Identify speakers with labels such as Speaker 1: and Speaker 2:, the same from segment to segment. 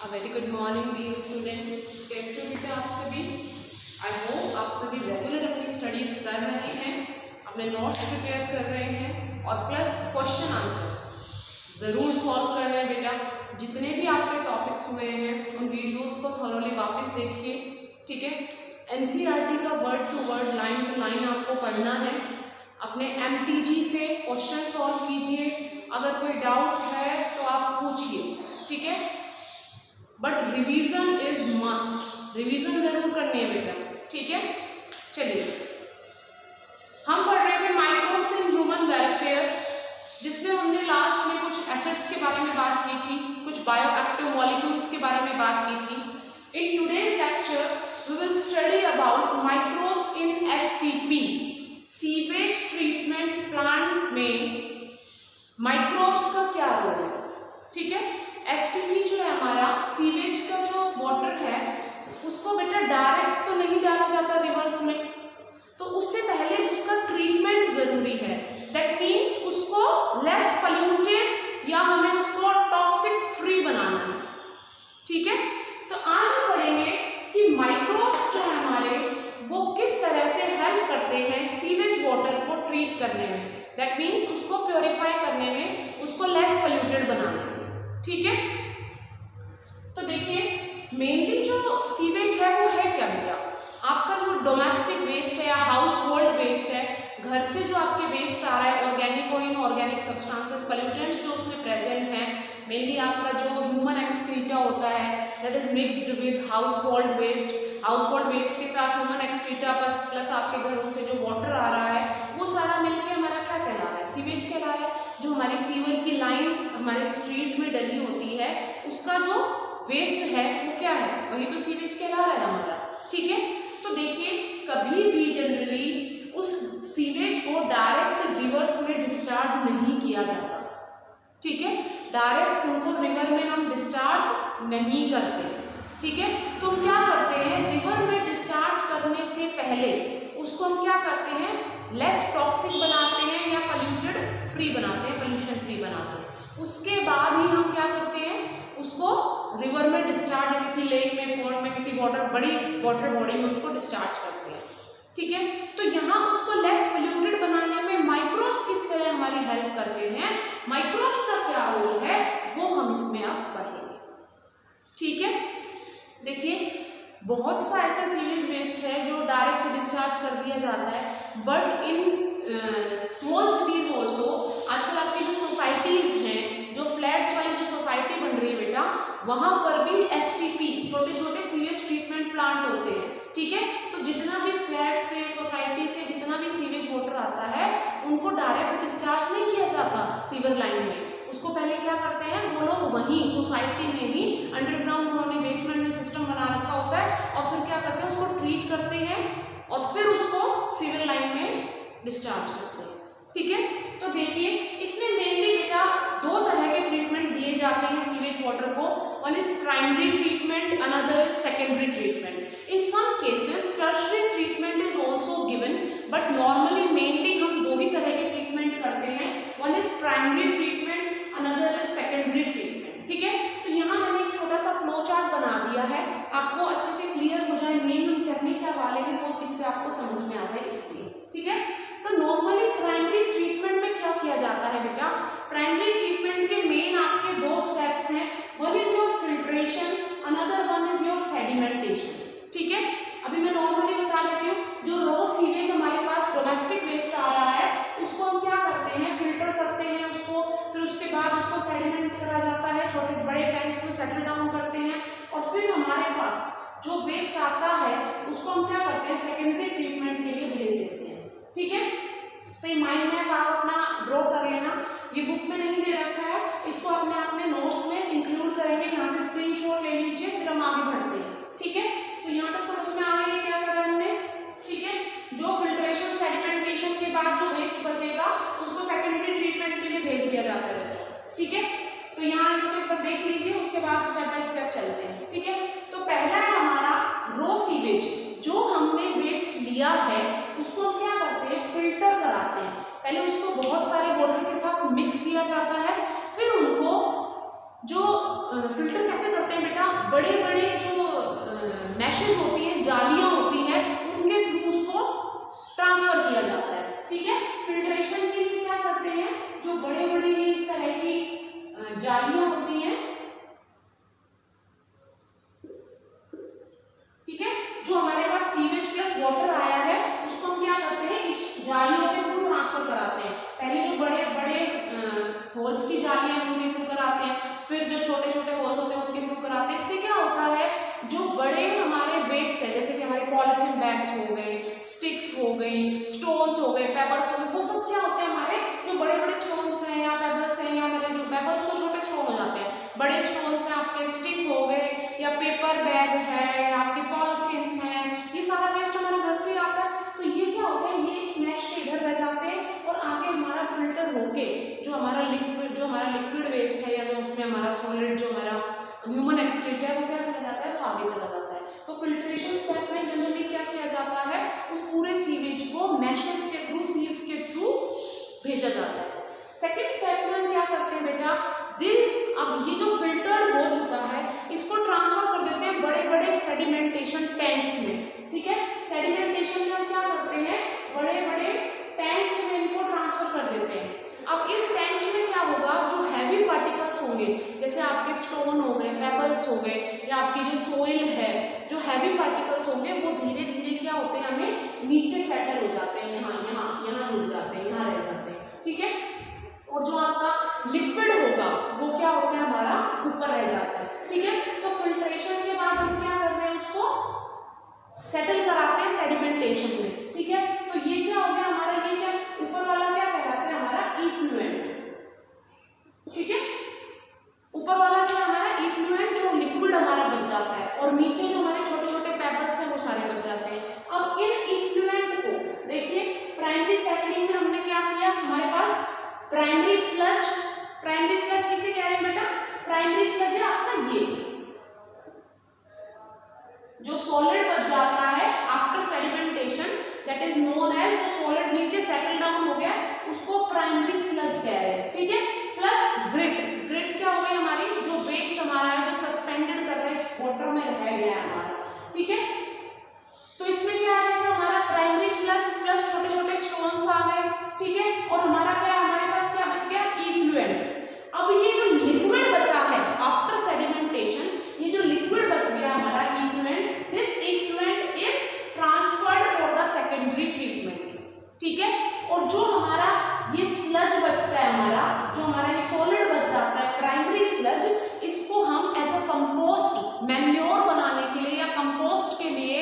Speaker 1: Very good morning dear students. कैसे हो बेटा आप सभी? आई होप आप सभी रेगुलर अपनी स्टडीज कर रहे हैं, अपने नोट्स प्रिपेयर कर रहे हैं और प्लस क्वेश्चन आंसर्स ज़रूर सॉल्व करना है बेटा। जितने भी आपके टॉपिक्स हुए हैं उन वीडियोस को थॉरोली वापस देखिए, ठीक है। एनसीईआरटी का word to word, line to line आपको पढ़ना है। अपने एमटीजी से क्वेश्चन सॉल्व कीजिए, अगर कोई डाउट है तो आप पूछिए, ठीक है। But revision is must, revision जरूर करनी है बेटा, ठीक है। चलिए, हम पढ़ रहे थे माइक्रोब्स इन ह्यूमन वेलफेयर, जिसमें हमने लास्ट में कुछ एसिड्स के बारे में बात की थी, कुछ बायोएक्टिव मॉलिक्यूल्स के बारे में बात की थी। In today's lecture we will study about microbes in STP, sewage treatment plant में माइक्रोब्स का क्या रोल है, ठीक है। एसटीपी जो है हमारा सीवेज का जो वाटर है उसको बेटा डायरेक्ट तो नहीं डाला जाता रिवर्स में, तो उससे पहले उसका ट्रीटमेंट जरूरी है। दैट मीन्स उसको लेस पॉल्यूटेड या हमें उसको टॉक्सिक फ्री बनाना है, ठीक है। तो आज हम पढ़ेंगे कि माइक्रोब्स जो है हमारे वो किस तरह से हेल्प करते हैं सीवेज वाटर को ट्रीट करने में, दैट मीन्स उसको प्योरीफाई करने में, उसको लेस पॉल्यूटेड बनाने में, ठीक है। तो देखिए, मेनली जो सीवेज है वो है क्या बेटा? आपका जो डोमेस्टिक वेस्ट है या हाउस होल्ड वेस्ट है, घर से जो आपके वेस्ट आ रहा है, ऑर्गेनिक और इनऑर्गेनिक सब्सटेंसेस, पोल्यूटेंट्स जो उसमें प्रेजेंट हैं, मेनली आपका जो ह्यूमन एक्सक्रीटा होता है that is mixed with household waste. Household waste के साथ ह्यूमन एक्सक्रीटा प्लस आपके घरों से जो वाटर आ रहा है वो सारा मिलकर हमारा क्या कहला रहा है? सीवेज कहला रहा है। जो हमारी सीवर की लाइंस हमारे स्ट्रीट में डली होती है उसका जो वेस्ट है वो क्या है? वही तो सीवेज कहला रहा है हमारा, ठीक है। तो देखिए, कभी भी जनरली उस सीवेज को डायरेक्ट रिवर्स में डिस्चार्ज नहीं किया जाता, ठीक है। डायरेक्ट उनको रिवर में हम डिस्चार्ज नहीं करते, ठीक है। तो हम क्या करते हैं, रिवर में डिस्चार्ज करने से पहले उसको हम क्या करते हैं, लेस टॉक्सिक बनाते हैं या पोल्यूटेड फ्री बनाते हैं, पोल्यूशन फ्री बनाते हैं। उसके बाद ही हम क्या करते हैं, उसको रिवर में डिस्चार्ज या किसी लेक में, पोर्ट में, किसी बड़ी वाटर बॉडी में उसको डिस्चार्ज करते हैं, ठीक है। तो यहाँ उसको लेस पोल्यूटेड बनाने में माइक्रोब्स किस तरह हमारी हेल्प करते हैं, माइक्रोब्स का क्या रोल है, वो हम इसमें अब पढ़ेंगे, ठीक है। देखिए, बहुत सा ऐसा सीवेज वेस्ट है जो डायरेक्ट डिस्चार्ज कर दिया जाता है, but in small cities also आजकल आपकी जो सोसाइटीज हैं, जो फ्लैट्स वाली जो सोसाइटी बन रही है बेटा, वहाँ पर भी एसटीपी छोटे छोटे सीवेज ट्रीटमेंट प्लांट होते हैं, ठीक है। तो जितना भी फ्लैट से, सोसाइटी से जितना भी सीवेज वाटर आता है उनको डायरेक्ट डिस्चार्ज नहीं किया जाता सीवर लाइन में। उसको पहले क्या करते हैं वो लोग, वहीं सोसाइटी में ही अंडरग्राउंड उन्होंने बेसमेंट में सिस्टम बना रखा होता है और फिर क्या करते हैं, उसको ट्रीट करते हैं और फिर उसको सीवर लाइन में डिस्चार्ज करते हैं, ठीक है। तो देखिए, इसमें मेनली बेटा दो तरह के ट्रीटमेंट दिए जाते हैं सीवेज वाटर को। One is primary treatment, another is secondary treatment. In some cases tertiary treatment is also given, but normally mainly हम दो ही तरह के ट्रीटमेंट करते हैं। One is primary treatment, another is secondary treatment, ठीक है। तो यहाँ मैंने एक छोटा सा फ्लो चार्ट बना दिया है, आपको अच्छे से क्लियर हो जाए मेन हम करने क्या वाले हैं वो इससे आपको समझ में आ जाए इसलिए, ठीक है। तो नॉर्मली प्राइमरी ट्रीटमेंट में क्या किया जाता है बेटा? प्राइमरी ट्रीटमेंट के मेन आपके दो स्टेप्स हैं, one is your filtration, another one is your sedimentation, ठीक है। अभी मैं नॉर्मली बता देती हूँ, जो रॉ सीवेज हमारे पास डोमेस्टिक वेस्ट आ रहा है उसको हम क्या करते हैं, फिल्टर करते हैं उसको, फिर उसके बाद उसको सेडिमेंट करा जाता है, छोटे बड़े टैंक्स में सेटल डाउन करते हैं और फिर हमारे पास जो वेस्ट आता है उसको हम क्या करते हैं, सेकेंडरी ट्रीटमेंट के लिए भेज देते हैं, ठीक है। तो ये माइंड मैप आप अपना ड्रॉ कर लेना, ये बुक में नहीं दे रखा है, इसको अपने नोट्स में इंक्लूड करेंगे, यहाँ से स्क्रीनशॉट ले लीजिए, फिर हम आगे बढ़ते हैं, ठीक है। तो यहाँ तक समझ में आ गई है क्या करा हमने, ठीक है। जो फिल्ट्रेशन सेडिमेंटेशन के बाद जो वेस्ट बचेगा उसको सेकेंडरी ट्रीटमेंट के लिए भेज दिया जाता है बच्चों, ठीक है। तो यहाँ इस पेपर देख लीजिए, उसके बाद स्टेप बाय स्टेप चलते हैं, ठीक है। तो पहला है हमारा रॉ सीवेज, जो हमने वेस्ट लिया है उसको हम क्या करते हैं, फिल्टर कराते हैं। पहले उसको बहुत सारे वाटर के साथ मिक्स किया जाता है, फिर उनको जो फिल्टर कैसे करते हैं बेटा, बड़े बड़े जो मैशेज होती हैं, जालियां होती हैं, उनके थ्रू उसको ट्रांसफर किया जाता है। ठीक है, फिल्ट्रेशन के लिए क्या करते हैं, जो बड़े बड़े इस तरह की जालियां होती हैं, ठीक है, जो हमारे पास सीवेज प्लस वाटर आया है उसको हम क्या करते हैं, इस जालियों के थ्रू ट्रांसफर कराते हैं। पहले जो बड़े बड़े होल्स की जालियां हैं उनके थ्रू कराते हैं, फिर जो छोटे छोटे होल्स होते हैं उनके थ्रू कराते हैं। इससे क्या होता है, जो बड़े हमारे वेस्ट है, जैसे कि हमारे पॉलिथीन बैग्स हो गए, स्टिक्स हो गई, स्टोन्स हो गए, पेबल्स हो गए, वो सब क्या होते हैं, हमारे जो बड़े बड़े स्टोन्स हैं या पेबल्स हैं, या हमारे जो पेबल्स को छोटे स्टोन हो जाते हैं, बड़े स्टोन्स हैं आपके स्टिक हो गए, या पेपर बैग है, या आपके पॉलिथीन्स हैं, ये सारा वेस्ट हमारे घर से आता है। तो ये क्या होता है, ये इस मैश के इधर रह जाते हैं और आगे हमारा फिल्टर होके जो हमारा लिक्विड वेस्ट है, या जो उसमें हमारा सॉलिड जो हमारा ह्यूमन एक्सक्रीट है, वो क्या चला जाता है, वो आगे चला जाता है। तो फिल्ट्रेशन स्टेप में जनरली क्या किया जाता है, उस पूरे सीवेज को मैशेस के थ्रू, सीव्स के थ्रू भेजा जाता है। सेकेंड स्टेप में हम क्या करते हैं बेटा, अब ये जो फिल्टर्ड हो चुका है इसको ट्रांसफर कर देते हैं बड़े बड़े सेडिमेंटेशन टैंक्स में। ठीक है, सेडिमेंटेशन में हम क्या करते हैं, बड़े बड़े टैंक्स में इनको ट्रांसफर कर देते हैं। अब इन टैंक्स में क्या होगा, जो हैवी पार्टिकल्स होंगे, जैसे आपके स्टोन हो गए, पेबल्स हो गए, या आपकी जो सोइल है, जो हैवी पार्टिकल्स होंगे, वो धीरे धीरे क्या होते हैं, हमें नीचे सेटल हो जाते हैं, यहाँ जुड़ जाते हैं, यहाँ रह जाते हैं। ठीक है, और जो आपका लिक्विड होगा वो क्या होता है, हमारा ऊपर रह जाता है। ठीक है, तो फिल्ट्रेशन के बाद हम क्या कर रहे हैं, उसको सेटल कराते हैं सेडिमेंटेशन में। ठीक है, तो ये क्या हो गया हमारा, ये क्या ऊपर वाला क्या कहलाता है, हमारा इफ्लुएंट। ठीक है, ऊपर वाला क्या हमारा इफ्लुएंट, जो लिक्विड हमारा बच जाता है, और नीचे जो हमारे छोटे छोटे पेबल्स हैं वो सारे बच जाते हैं। अब इन इफ्लुएंट को देखिए, प्राइमरी सेटलिंग में हमने क्या किया, हमारे पास प्राइमरी स्लज किसे कह रहे हैं बेटा, प्राइमरी स्लज है आपका ये जो सॉलिड बच जाता है after sedimentation, that is known as, जो सॉलिड नीचे सेटल डाउन हो गया उसको प्राइमरी स्लज कह रहे हैं। ठीक है, प्लस ग्रिट क्या हो गई हमारी, जो वेस्ट हमारा है, जो सस्पेंडेड कर रहा है इस वाटर में रह गया है हमारा। ठीक है, तो इसमें क्या आ जाएगा, हमारा प्राइमरी स्लज प्लस छोटे छोटे स्टोन्स आ गए। ठीक है, और हमारा क्या, हमारे पास क्या बच गया, इफ्लुएंट। अब ये जो लिक्विड बचा है आफ्टर सेडिमेंटेशन, ये जो लिक्विड बच गया हमारा effluent, this effluent is transferred for the secondary treatment. ठीक है, और जो हमारा ये स्लज बचता है, जो हमारा ये सॉलिड बच जाता है प्राइमरी स्लज, इसको हम एज अ कंपोस्ट, मैन्योर बनाने के लिए या कंपोस्ट के लिए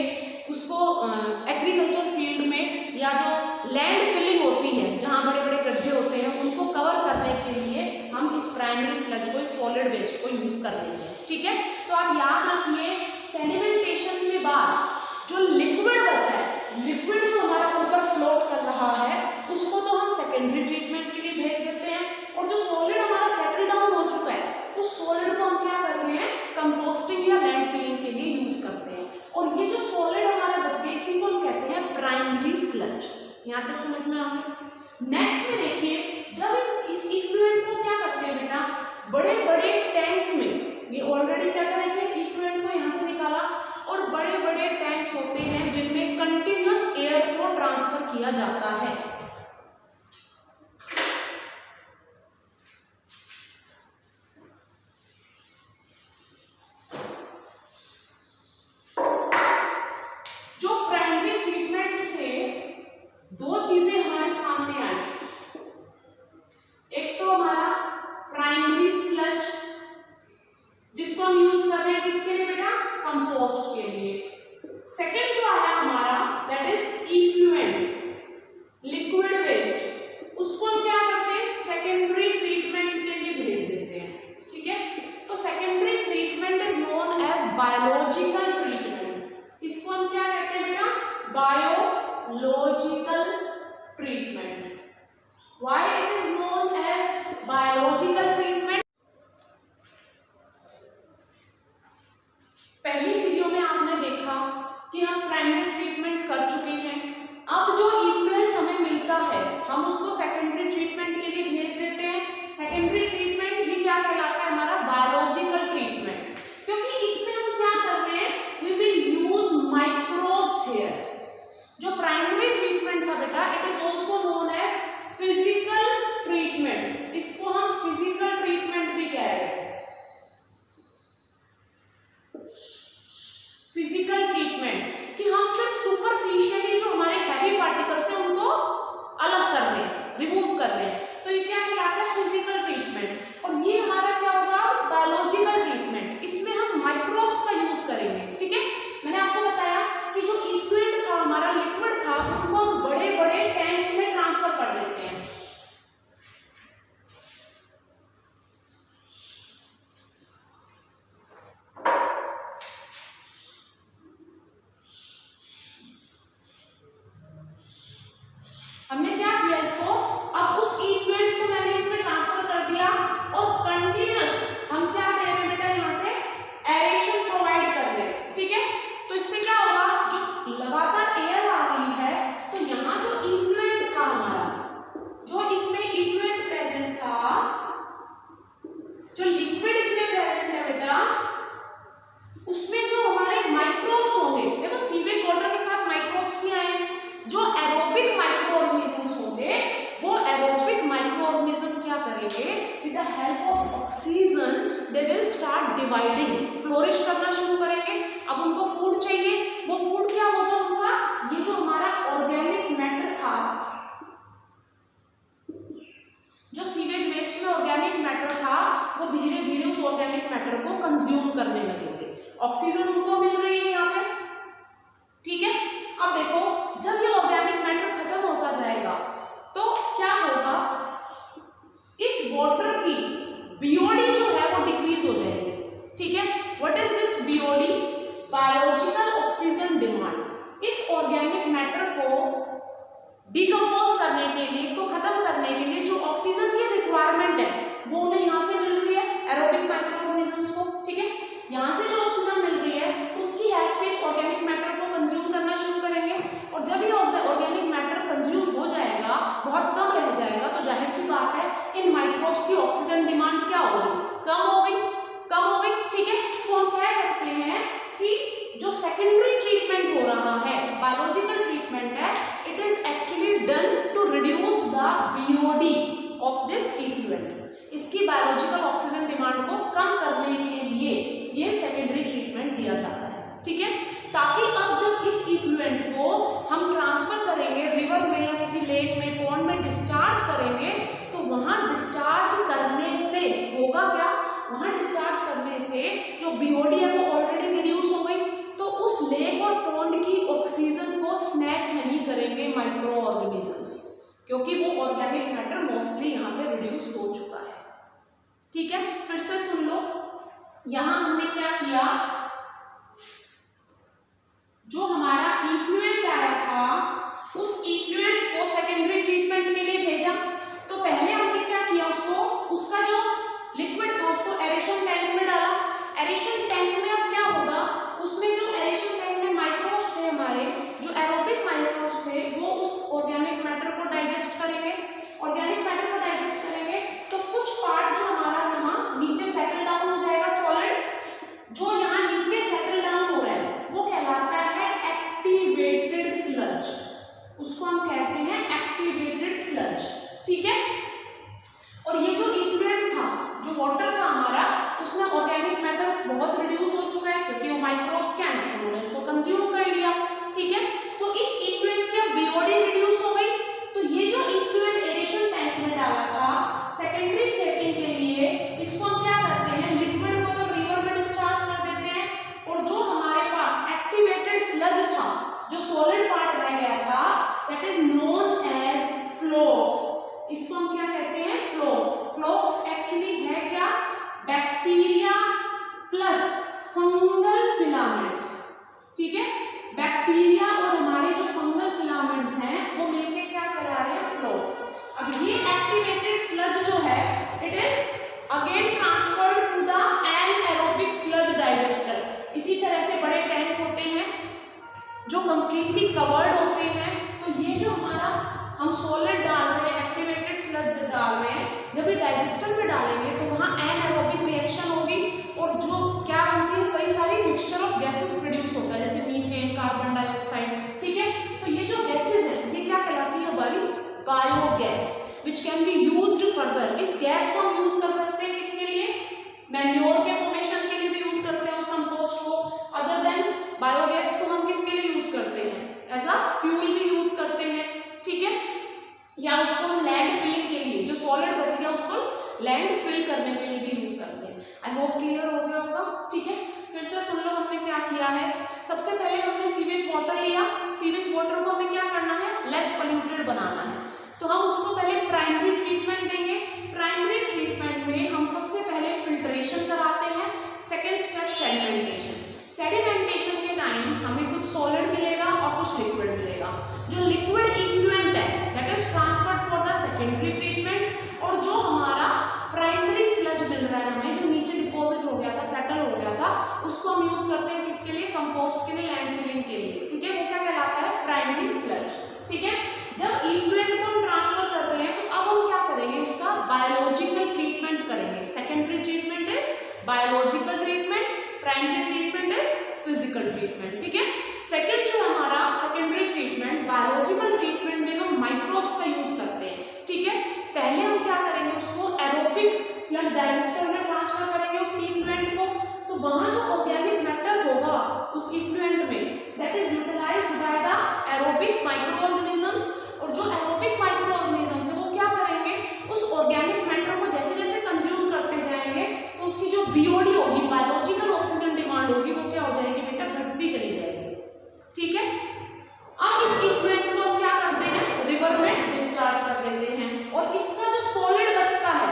Speaker 1: उसको एग्रीकल्चर फील्ड में, या जो लैंड फिलिंग होती है जहाँ बड़े बड़े गड्ढे होते हैं उनको कवर करने के लिए हम इस प्राइमरी स्लज को, इस सॉलिड वेस्ट को यूज कर लेंगे। ठीक है, तो आप याद रखिए, सेडिमेंटेशन के बाद जो लिक्विड बचा है, लिक्विड जो हमारा ऊपर फ्लोट कर रहा है, उसको तो हम सेकेंडरी ट्रीटमेंट के लिए भेज देते हैं, और जो सॉलिड हमारा सेटल डाउन हो चुका है उस सॉलिड को हम क्या करते हैं, कंपोस्टिंग या लैंड फिलिंग के लिए यूज करते हैं। और ये जो सॉलिड हमारा बच गया, इसी को हम कहते हैं प्राइमरी स्लज। यहाँ तक समझ में आ गया। नेक्स्ट में देखिए, जब इस इफ्लुएंट को क्या करते हैं बेटा, बड़े बड़े टैंक्स में, ये ऑलरेडी क्या करेंगे, इफ्लुएंट को यहाँ से निकाला, और बड़े बड़े टैंक्स होते हैं जिनमें कंटिन्यूअस एयर को ट्रांसफर किया जाता है। दो चीजें हमारे सामने आई, एक तो हमारा प्राइमरी स्लज, जिसको हम यूज कर रहे हैं किसके लिए बेटा, कंपोस्ट के लिए। सेकंड जो आया हमारा, that is effluent, liquid waste, उसको हम क्या करते हैं, सेकेंडरी ट्रीटमेंट के लिए भेज देते हैं। ठीक है, तो secondary treatment is known as biological treatment. इसको हम क्या कहते हैं बेटा, biological treatment. Why it is known as biological treatment? पहली वीडियो में आपने देखा कि हम प्राइमरी ट्रीटमेंट कर चुके हैं। अब जो इफ्लुएंट हमें मिलता है हम उसको सेकेंडरी ट्रीटमेंट के लिए भेज देते हैं। सेकेंडरी ट्रीटमेंट ही क्या कहलाता है, हमारा बायोलॉजिकल ट्रीटमेंट। बेटा उसमें जो हमारे माइक्रोब्स होंगे, देखो सीवेज वाटर के साथ माइक्रोब्स भी आए हैं, जो एरोबिक माइक्रो ऑर्गेनिजम्स होंगे वो एरोबिक माइक्रो ऑर्गेनिज्म क्या करेंगे, with the help of oxygen they will start dividing, flourish करना शुरू करेंगे। अब उनको फूड चाहिए, वो फूड क्या होगा उनका, ये जो हमारा ऑर्गेनिक मैटर था, जो सीवेज वेस्ट में ऑर्गेनिक मैटर था, वो धीरे धीरे उस ऑर्गेनिक मैटर को कंज्यूम करने लगेंगे। ऑक्सीजन उनको मिल रही है यहाँ पे, ठीक है। अब देखो जब ये ऑर्गेनिक मैटर खत्म होता जाएगा तो क्या होगा, इस वाटर की बीओडी जो है वो डिक्रीज हो जाएगी, ठीक है। What is this BOD, biological oxygen demand. इस ऑर्गेनिक मैटर को डिकम्पोज करने के लिए, इसको खत्म करने के लिए जो ऑक्सीजन की रिक्वायरमेंट है वो उन्हें यहाँ से मिल रही है, एरोबिक माइक्रो ऑर्गेनिजम्स को, ठीक है। यहाँ से जो ऑक्सीजन मिल रही है उसकी हेल्प से इस ऑर्गेनिक मैटर को कंज्यूम करना शुरू करेंगे, और जब ये ऑर्गेनिक मैटर कंज्यूम हो जाएगा, बहुत कम रह जाएगा, तो जाहिर सी बात है इन माइक्रोब्स की ऑक्सीजन डिमांड क्या हो गई, कम हो गई, कम हो गई, ठीक है। तो हम कह सकते हैं कि जो सेकेंडरी ट्रीटमेंट हो रहा है, बायोलॉजिकल ट्रीटमेंट है, it is actually done to reduce the BOD of this effluent. इसकी बायोलॉजिकल ऑक्सीजन डिमांड को कम करने के लिए ये सेकेंडरी ट्रीटमेंट दिया जाता है, ठीक है। ताकि अब जब इस इफ्लुएंट को हम ट्रांसफर करेंगे रिवर में या किसी लेक में, पॉन्ड में डिस्चार्ज करेंगे, तो वहां डिस्चार्ज करने से होगा क्या, वहां डिस्चार्ज करने से जो बीओडी है वो ऑलरेडी रिड्यूस हो गई, तो उस लेक और पॉन्ड की ऑक्सीजन को स्नैच नहीं करेंगे माइक्रो ऑर्गेनिजम्स, क्योंकि वो ऑर्गेनिक मैटर मोस्टली यहाँ पे रिड्यूस हो चुका है, ठीक है। फिर से सुन लो, यहां हमने क्या किया, जो हमारा इफ्लुएंट आया था उस इफ्लुएंट को सेकेंडरी ट्रीटमेंट के लिए भेजा। तो पहले हमने क्या किया, उसको, उसका जो लिक्विड था उसको एरेशन टैंक में डाला। एरेशन टैंक में अब क्या होगा, उसमें जो एरेशन टैंक में माइक्रोब्स थे, हमारे जो एरोबिक माइक्रोब्स थे, वो उस ऑर्गेनिक मैटर को डाइजेस्ट करेंगे। ऑर्गेनिक मैटर को डाइजेस्ट करेंगे तो कुछ पार्ट जो हमारा यहाँ नीचे सेटल डाउन हो जाएगा, सॉलिड जो यहाँ नीचे सेटल डाउन हो रहा है वो कहलाता है एक्टिवेटेड स्लज, उसको हम कहते हैं एक्टिवेटेड स्लज, ठीक है। और ये जो इफ्लुएंट था, जो वाटर था हमारा, उसमें ऑर्गेनिक मैटर बहुत रिड्यूस हो चुका है, क्योंकि वो माइक्रोब्स क्या है, उन्होंने उसको कंज्यूम कर लिया, ठीक है। तो इस इफ्लुएंट की बीओडी रिड्यूस हो गई, तो ये जो इफ्लुएंट एरेशन टैंक में डाला था सेकेंडरी सेटिंग के लिए, इसको हम क्या करते हैं, लिक्विड को तो रिवर में डिस्चार्ज कर देते हैं, और जो हमारे पास एक्टिवेटेड स्लज था, जो सॉलिड पार्ट रह गया था, that is known as flocs. इसको हम क्या कहते हैं, फ्लोक्स। फ्लोक्स एक्चुअली है क्या, बैक्टीरिया प्लस फंगल फिलामेंट्स, ठीक है। बैक्टीरिया और हमारे जो फंगल फिलामेंट्स हैं वो मिलके क्या करा रहे हैं, फ्लोक्स। अब ये एक्टिवेटेड स्लज जो है, it is again transferred to the anaerobic sludge digester. इसी तरह से बड़े टैंक होते हैं जो कंप्लीटली कवर्ड होते हैं, तो ये जो हमारा हम सॉलिड डाल रहे हैं, एक्टिवेटेड स्लज डाल रहे हैं, जब ये डाइजेस्टर में डालेंगे तो वहाँ एनाएरोबिक रिएक्शन होगी, और जो क्या बनती है, कई सारी मिक्सचर ऑफ गैसेस प्रोड्यूस होता है, जैसे मीथेन, कार्बन डाइऑक्साइड, ठीक है। तो ये जो गैसेस हैं ये क्या कहलाती है, हमारी biogas, which can be used further. इस गैस को हम यूज कर सकते हैं किसके लिए, मैन्योर के फॉर्मेशन के लिए भी यूज करते हैं उस कंपोस्ट को। अदर देन बायोगैस को हम किसके लिए यूज करते हैं, एज अ फ्यूल भी यूज करते हैं, ठीक है। या उसको हम लैंड फिलिंग के लिए, जो सॉलिड बच गया उसको लैंड फिल करने के लिए भी यूज करते हैं। आई होप क्लियर हो गया होगा, ठीक है। फिर से सुन लो हमने क्या किया है। सबसे पहले हमने सीवेज वाटर लिया, सीवेज वाटर को हमें क्या करना है, लेस पोल्यूटेड बनाना है, तो हम उसको पहले प्राइमरी ट्रीटमेंट देंगे। प्राइमरी ट्रीटमेंट में हम सबसे पहले फिल्ट्रेशन कराते हैं, सेकेंड स्टेप सेडिमेंटेशन। सेडिमेंटेशन के टाइम हमें कुछ सॉलिड मिलेगा और कुछ लिक्विड मिलेगा। जो लिक्विड इफ्लुएंट है that is transferred for the secondary treatment, और जो हमारा प्राइमरी स्लज मिल रहा है हमें, जो नीचे डिपॉजिट हो गया था, सेटल हो गया था, उसको हम यूज करते हैं किसके लिए, कंपोस्ट के लिए, लैंड फिलिंग के लिए, ठीक है। वो क्या कहलाता है, प्राइमरी स्लज, ठीक है। जब इफ्लुएंट को हम ट्रांसफर कर रहे हैं तो अब हम क्या करेंगे, उसका बायोलॉजिकल ट्रीटमेंट करेंगे। Secondary treatment is biological treatment, primary treatment is physical treatment, ठीक है। सेकेंड जो हमारा सेकेंडरी ट्रीटमेंट, बायोलॉजिकल ट्रीटमेंट में हम माइक्रोब्स का यूज करते हैं, ठीक है। पहले हम क्या करेंगे, उसको एरोबिक स्लज डाइजेस्टर में ट्रांसफर करेंगे उस इफ्लुएंट को, तो वहां जो ऑर्गेनिक मैटर होगा उस इफ्लुएंट में that is utilized by the aerobic microorganisms, और जो एरोबिक माइक्रो ऑर्गेनिजम्स है वो क्या करेंगे, उस ऑर्गेनिक मैटर को जैसे जैसे कंज्यूम करते जाएंगे तो उसकी जो बीओडी होगी, बायोलॉजिकल ऑक्सीजन डिमांड होगी, वो क्या हो जाएगी बेटा, घटती चली जाएगी, ठीक है। अब इस इफ्लुएंट को हम क्या करते हैं, रिवर में डिस्चार्ज कर देते हैं, और इसका जो सॉलिड बचता है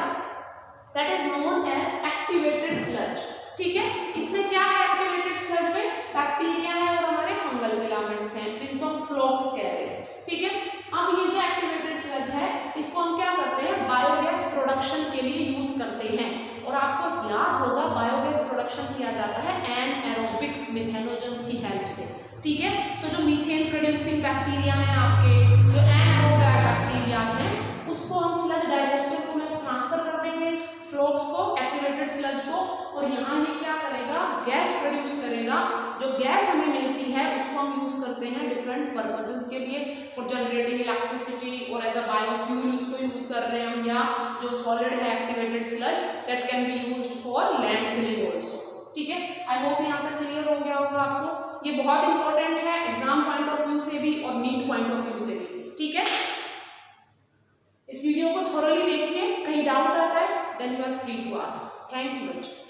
Speaker 1: that is known as activated sludge, ठीक है। इसमें क्या है, एक्टिवेटेड स्लज में बैक्टीरिया है और हमारे फंगल फिलामेंट्स हैं जिनको हम फ्लॉक्स कह रहे हैं, ठीक है। अब ये जो एक्टिवेटेड स्लज है इसको हम क्या करते हैं, बायोगैस प्रोडक्शन के लिए यूज करते हैं, और आपको याद होगा बायोगैस प्रोडक्शन किया जाता है एनएरोबिक मिथेनोजेंस की हेल्प से, ठीक है। तो जो मीथेन प्रोड्यूसिंग बैक्टीरिया हैं आपके, जो एनएरोबिक बैक्टीरियाज हैं, उसको हम स्लज डाइजेस्टर को में ट्रांसफर कर देंगे फ्लोक्स को, एक्टिवेटेड स्लज को, और यहाँ ये क्या करेगा, गैस प्रोड्यूस करेगा। जो गैस हमें मिलती है उसको हम यूज करते हैं डिफरेंट पर्पसेस के लिए, फॉर जनरेटिंग इलेक्ट्रिसिटी और एज अ बायोफ्यूल उसको यूज कर रहे हैं हम, या जो सॉलिड है activated sludge that can be used for land filling also, ठीक है। आई होप यहाँ तक क्लियर हो गया होगा आपको। ये बहुत इंपॉर्टेंट है एग्जाम पॉइंट ऑफ व्यू से भी और नीट पॉइंट ऑफ व्यू से भी, ठीक है। इस वीडियो को थोरली देखिए, कहीं डाउट आता है then you are free to ask. Thank you बच्चों।